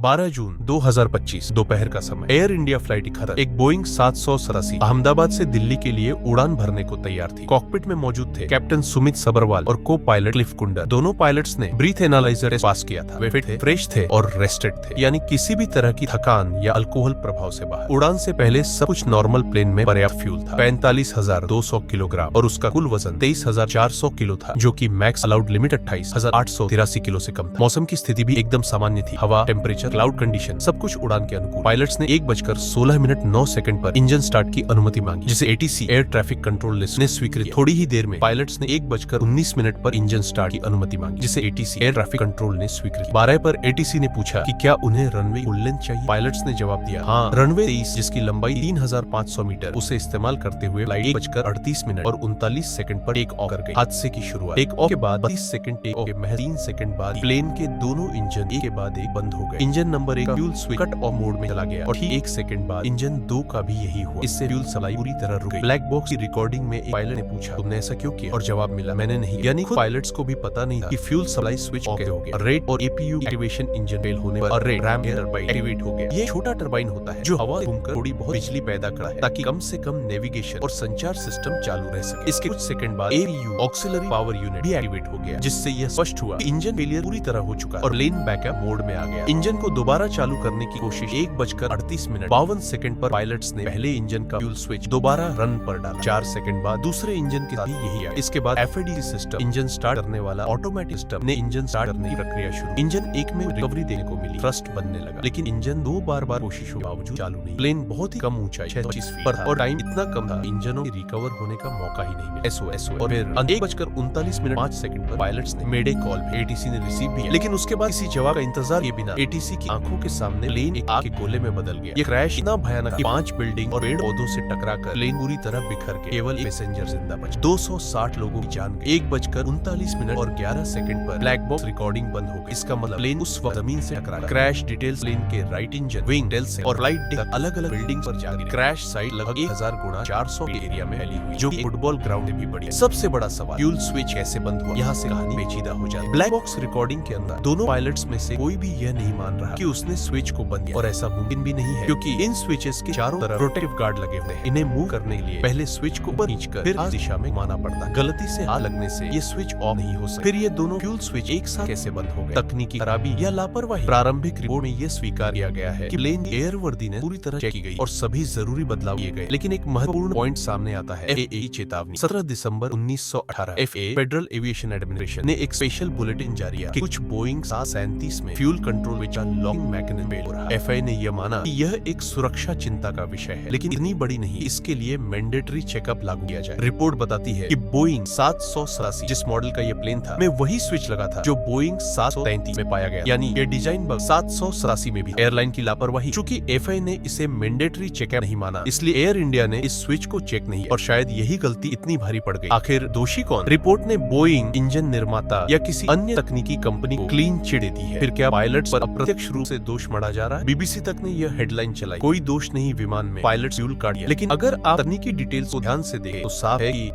12 जून 2025 दोपहर का समय। एयर इंडिया फ्लाइट 71 एक बोइंग 787 अहमदाबाद से दिल्ली के लिए उड़ान भरने को तैयार थी। कॉकपिट में मौजूद थे कैप्टन सुमित सबरवाल और को पायलट क्लिफ कुंडर। दोनों पायलट्स ने ब्रीथ एनालाइजर पास किया था। वे फिट थे, फ्रेश थे और रेस्टेड थे, यानी किसी भी तरह की थकान या अल्कोहल प्रभाव से बाहर। उड़ान से पहले सब कुछ नॉर्मल प्लेन में पर्याप्त फ्यूल था। 45,200 किलोग्राम और उसका कुल वजन 23,400 किलो था, जो कि मैक्स अलाउड लिमिट 28,883 किलो से कम था। मौसम की स्थिति भी एकदम सामान्य थी। हवा, टेम्परेचर, क्लाउड कंडीशन सब कुछ उड़ान के अनुकूल। पायलट्स ने 1:16:09 पर इंजन स्टार्ट की अनुमति मांगी, जिसे ATC air traffic control list ने स्वीकृत। थोड़ी ही देर में पायलट्स ने 1:19 पर इंजन स्टार्ट की अनुमति मांगी, जिसे एटीसी एयर ट्रैफिक कंट्रोल ने स्वीकृत। 12 पर एटीसी ने पूछा कि क्या उन्हें रनवे फुल लेंथ चाहिए। पायलट्स ने जवाब दिया हाँ। रनवे 23 जिसकी लंबाई 3,500 मीटर उसे इस्तेमाल करते हुए फ्लाइट 1:38 और 39 सेकंड पर टेक ऑफ कर गई। हादसे की शुरुआत। टेक ऑफ के बाद 32 सेकंड टेक ऑफ के महज 3 सेकंड बाद प्लेन के दोनों इंजन एक के बाद एक बंद हो गए। इंजन नंबर 1 का fuel switch cut off mode में चला गया और ठीक 1 सेकंड बाद इंजन 2 का भी यही हुआ। इससे फ्यूल सप्लाई पूरी तरह रुक गई। ब्लैक बॉक्स की रिकॉर्डिंग में एक पायलट ने पूछा तुमने ऐसा क्यों किया, और जवाब मिला मैंने नहीं। यानी खुद पायलट्स को भी पता नहीं था कि फ्यूल सप्लाई स्विच ऑफ हो गया। रेट और एपीयू एक्टिवेशन इंजन फेल होने पर rate RAM air turbine activate हो गया। ये छोटा टरबाइन होता है जो हवा घूमकर थोड़ी बहुत बिजली पैदा करता है, ताकि कम से कम नेविगेशन और संचार सिस्टम चालू रह सके। इसके कुछ सेकंड बाद एपीयू ऑक्सिलरी पावर यूनिट भी एक्टिवेट हो गया, जिससे यह स्पष्ट हुआ कि इंजन फेलियर पूरी तरह हो चुका और प्लेन बैकअप मोड में आ गया। इंजन को दोबारा चालू करने की कोशिश 1:38:52 पर पायलट्स ने पहले इंजन का फ्यूल स्विच दोबारा रन पर डाला। 4 सेकंड बाद दूसरे इंजन के साथ भी यही आया। इसके बाद एफएडीसी सिस्टम, इंजन स्टार्ट करने वाला ऑटोमेटिक सिस्टम, ने इंजन स्टार्ट करने की प्रक्रिया शुरू। इंजन 1 में रिकवरी देने को मिली, थ्रस्ट बनने लगा, लेकिन इंजन 2 बार कोशिशों के बावजूद चालू नहीं। प्लेन बहुत ही कम ऊंचाई 26 फीट पर था और टाइम इतना कम था इंजनों के रिकवर होने का मौका ही नहीं मिला। एसओएस और फिर 1:39:05 पर पायलट्स ने मेडे कॉल एटीसी ने रिसीव भी, लेकिन उसके बाद किसी जवाब का इंतजार किए बिना एटीसी की आंखों के सामने प्लेन एक आग के गोले में बदल गया। ये क्रैश इतना भयानक कि 5 बिल्डिंग और पेड़ पौधों से टकराकर प्लेन पूरी तरह बिखर के केवल पैसेंजर जिंदा बचे। 260 लोगों की जान गई। 1:39 और 11 सेकंड पर ब्लैक बॉक्स रिकॉर्डिंग बंद हो गई। इसका मतलब प्लेन उस वक्त जमीन से टकरा। क्रैश डिटेल्स प्लेन के राइट इंजन, विंग, टेल से और फ्लाइट डेक तक अलग-अलग बिल्डिंग पर जा गिरी। क्रैश साइट लगभग 1000x400 एरिया में फैली हुई, जो कि फुटबॉल ग्राउंड से भी बड़ी है। सबसे बड़ा सवाल फ्यूल स्विच कैसे बंद हुआ। यहाँ से कहानी पेचीदा हो जाती है। ब्लैक बॉक्स रिकॉर्डिंग के अंदर दोनों पायलट्स में से कोई भी यह नहीं मान रहा कि उसने स्विच को बंद किया, और ऐसा मुमकिन भी नहीं है क्योंकि इन स्विचेस के चारों तरफ प्रोटेक्टिव गार्ड लगे हुए हैं। इन्हें मूव करने के लिए पहले स्विच को ऊपर खींचकर फिर इस दिशा में घुमाना पड़ता है। गलती से हाथ लगने से ये स्विच ऑफ नहीं हो सकता। फिर ये दोनों फ्यूल स्विच एक साथ कैसे बंद हो गए। तकनीकी खराबी या लापरवाही। प्रारंभिक रिपोर्ट में यह स्वीकार किया गया है कि प्लेन की एयरवर्दीनेस पूरी तरह चेक की गई और सभी जरूरी बदलाव किए गए, लेकिन एक महत्वपूर्ण पॉइंट सामने आता है। FAA चेतावनी। 17 दिसंबर 1918 FAA फेडरल एविएशन एडमिनिस्ट्रेशन ने एक स्पेशल बुलेटिन जारी किया कि कुछ बोइंग 737 में fuel control which locking mechanism fail हो रहा है। FAA ने यह माना कि यह एक सुरक्षा चिंता का विषय है, लेकिन इतनी बड़ी नहीं इसके लिए मैंडेटरी चेकअप लागू किया जाए। रिपोर्ट बताती है कि बोइंग 787 जिस मॉडल का यह प्लेन था में वही स्विच लगा था जो बोइंग 733 में पाया गया, यानी ये डिजाइन बग 787 में भी। एयरलाइन की लापरवाही। चूंकि FAA ने इसे मैंडेटरी चेकअप नहीं माना, इसलिए एयर इंडिया ने इस स्विच को चेक नहीं, और शायद यही गलती इतनी भारी पड़ गई। आखिर दोषी कौन। रिपोर्ट ने बोइंग, इंजन निर्माता या किसी अन्य तकनीकी कंपनी को क्लीन चिट दी है। फिर क्या पायलट्स पर अप्रत्यक्ष रूप से दोष मढ़ा जा रहा है। BBC तक ने यह हेडलाइन चलाई, कोई दोष नहीं विमान में, पायलट फ्यूल काट दिया। लेकिन अगर आप तकनीकी डिटेल्स को ध्यान से देखें तो साफ है कि